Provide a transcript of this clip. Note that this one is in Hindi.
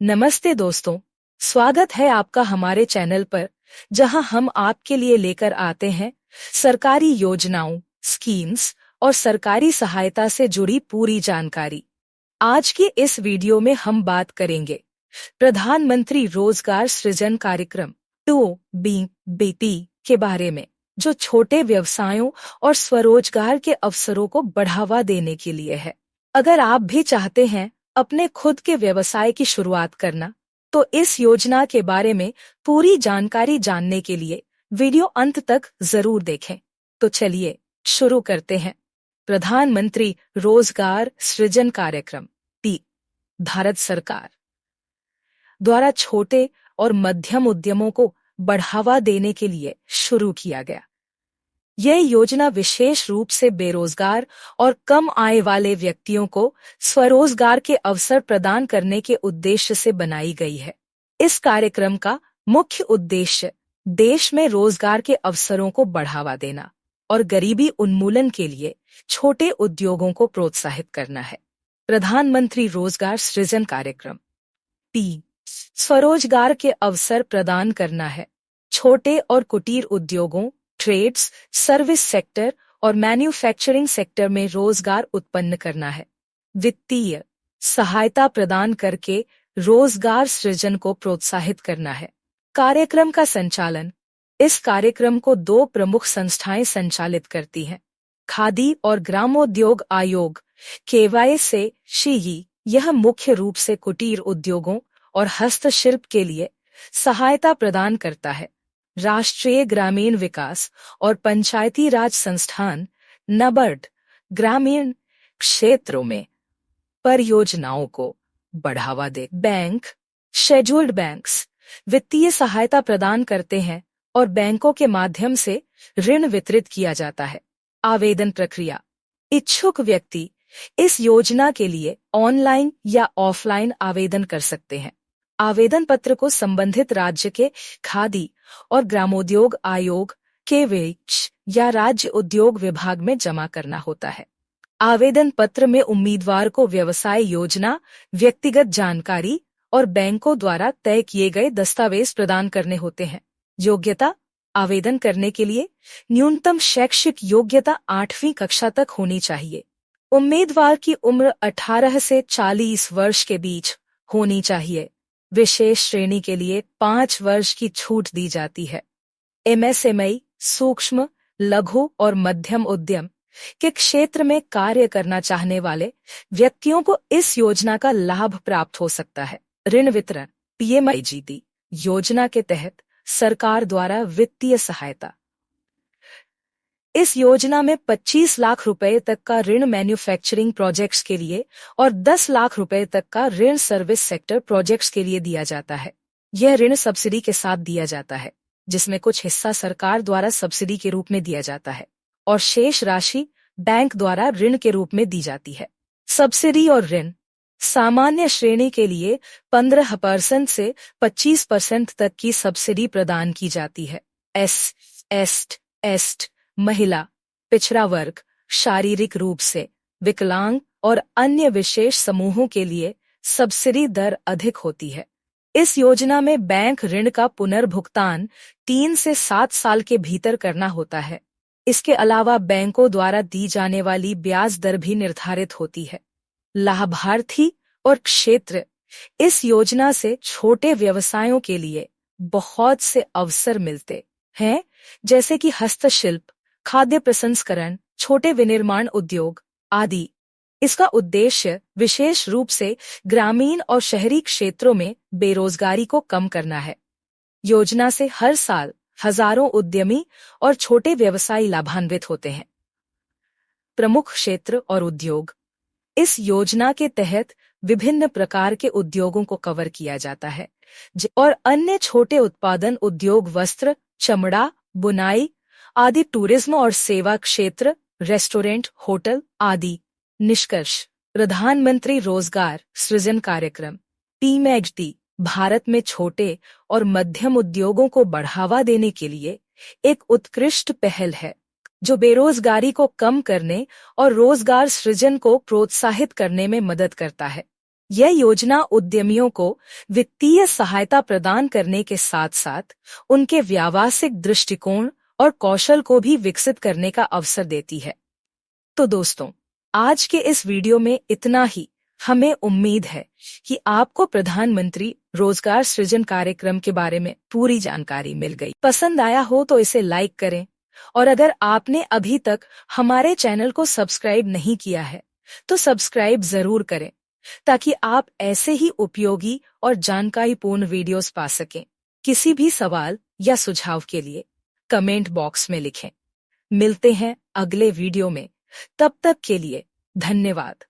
नमस्ते दोस्तों, स्वागत है आपका हमारे चैनल पर, जहां हम आपके लिए लेकर आते हैं सरकारी योजनाओं, स्कीम्स और सरकारी सहायता से जुड़ी पूरी जानकारी। आज की इस वीडियो में हम बात करेंगे प्रधानमंत्री रोजगार सृजन कार्यक्रम 2BBT के बारे में, जो छोटे व्यवसायों और स्वरोजगार के अवसरों को बढ़ावा देने के लिए है। अगर आप भी चाहते हैं अपने खुद के व्यवसाय की शुरुआत करना, तो इस योजना के बारे में पूरी जानकारी जानने के लिए वीडियो अंत तक जरूर देखें। तो चलिए शुरू करते हैं। प्रधानमंत्री रोजगार सृजन कार्यक्रम टी भारत सरकार द्वारा छोटे और मध्यम उद्यमों को बढ़ावा देने के लिए शुरू किया गया। यह योजना विशेष रूप से बेरोजगार और कम आय वाले व्यक्तियों को स्वरोजगार के अवसर प्रदान करने के उद्देश्य से बनाई गई है। इस कार्यक्रम का मुख्य उद्देश्य देश में रोजगार के अवसरों को बढ़ावा देना और गरीबी उन्मूलन के लिए छोटे उद्योगों को प्रोत्साहित करना है। प्रधानमंत्री रोजगार सृजन कार्यक्रम पी स्वरोजगार के अवसर प्रदान करना है। छोटे और कुटीर उद्योगों, ट्रेड्स, सर्विस सेक्टर और मैन्युफैक्चरिंग सेक्टर में रोजगार उत्पन्न करना है। वित्तीय सहायता प्रदान करके रोजगार सृजन को प्रोत्साहित करना है। कार्यक्रम का संचालन इस कार्यक्रम को दो प्रमुख संस्थाएं संचालित करती हैं। खादी और ग्रामोद्योग आयोग KYC यह मुख्य रूप से कुटीर उद्योगों और हस्तशिल्प के लिए सहायता प्रदान करता है। राष्ट्रीय ग्रामीण विकास और पंचायती राज संस्थान NABARD ग्रामीण क्षेत्रों में परियोजनाओं को बढ़ावा दे। बैंक, शेड्यूल्ड बैंक्स वित्तीय सहायता प्रदान करते हैं और बैंकों के माध्यम से ऋण वितरित किया जाता है। आवेदन प्रक्रिया इच्छुक व्यक्ति इस योजना के लिए ऑनलाइन या ऑफलाइन आवेदन कर सकते हैं। आवेदन पत्र को संबंधित राज्य के खादी और ग्रामोद्योग आयोग KYC या राज्य उद्योग विभाग में जमा करना होता है। आवेदन पत्र में उम्मीदवार को व्यवसाय योजना, व्यक्तिगत जानकारी और बैंकों द्वारा तय किए गए दस्तावेज प्रदान करने होते हैं। योग्यता आवेदन करने के लिए न्यूनतम शैक्षिक योग्यता 8वीं कक्षा तक होनी चाहिए। उम्मीदवार की उम्र 18 से 40 वर्ष के बीच होनी चाहिए। विशेष श्रेणी के लिए 5 वर्ष की छूट दी जाती है। MSME सूक्ष्म, लघु और मध्यम उद्यम के क्षेत्र में कार्य करना चाहने वाले व्यक्तियों को इस योजना का लाभ प्राप्त हो सकता है। ऋण वितरण PMIGT योजना के तहत सरकार द्वारा वित्तीय सहायता। इस योजना में 25 लाख रुपए तक का ऋण मैन्युफैक्चरिंग प्रोजेक्ट्स के लिए और 10 लाख रुपए तक का ऋण सर्विस सेक्टर प्रोजेक्ट्स के लिए दिया जाता है। यह ऋण सब्सिडी के साथ दिया जाता है, जिसमें कुछ हिस्सा सरकार द्वारा सब्सिडी के रूप में दिया जाता है और शेष राशि बैंक द्वारा ऋण के रूप में दी जाती है। सब्सिडी और ऋण सामान्य श्रेणी के लिए 15% से 25% तक की सब्सिडी प्रदान की जाती है। एस्ट महिला, पिछड़ा वर्ग, शारीरिक रूप से विकलांग और अन्य विशेष समूहों के लिए सब्सिडी दर अधिक होती है। इस योजना में बैंक ऋण का पुनर्भुगतान 3 से 7 साल के भीतर करना होता है। इसके अलावा बैंकों द्वारा दी जाने वाली ब्याज दर भी निर्धारित होती है। लाभार्थी और क्षेत्र इस योजना से छोटे व्यवसायों के लिए बहुत से अवसर मिलते हैं, जैसे कि हस्तशिल्प, खाद्य प्रसंस्करण, छोटे विनिर्माण उद्योग आदि। इसका उद्देश्य विशेष रूप से ग्रामीण और शहरी क्षेत्रों में बेरोजगारी को कम करना है। योजना से हर साल हजारों उद्यमी और छोटे व्यवसायी लाभान्वित होते हैं। प्रमुख क्षेत्र और उद्योग इस योजना के तहत विभिन्न प्रकार के उद्योगों को कवर किया जाता है और अन्य छोटे उत्पादन उद्योग वस्त्र, चमड़ा, बुनाई आदि, टूरिज्म और सेवा क्षेत्र, रेस्टोरेंट, होटल आदि। निष्कर्ष प्रधानमंत्री रोजगार सृजन कार्यक्रम PMIGT भारत में छोटे और मध्यम उद्योगों को बढ़ावा देने के लिए एक उत्कृष्ट पहल है, जो बेरोजगारी को कम करने और रोजगार सृजन को प्रोत्साहित करने में मदद करता है। यह योजना उद्यमियों को वित्तीय सहायता प्रदान करने के साथ साथ उनके व्यावसायिक दृष्टिकोण और कौशल को भी विकसित करने का अवसर देती है। तो दोस्तों, आज के इस वीडियो में इतना ही। हमें उम्मीद है कि आपको प्रधानमंत्री रोजगार सृजन कार्यक्रम के बारे में पूरी जानकारी मिल गई। पसंद आया हो तो इसे लाइक करें, और अगर आपने अभी तक हमारे चैनल को सब्सक्राइब नहीं किया है तो सब्सक्राइब जरूर करें, ताकि आप ऐसे ही उपयोगी और जानकारीपूर्ण वीडियोस पा सकें। किसी भी सवाल या सुझाव के लिए कमेंट बॉक्स में लिखें। मिलते हैं अगले वीडियो में। तब तक के लिए धन्यवाद।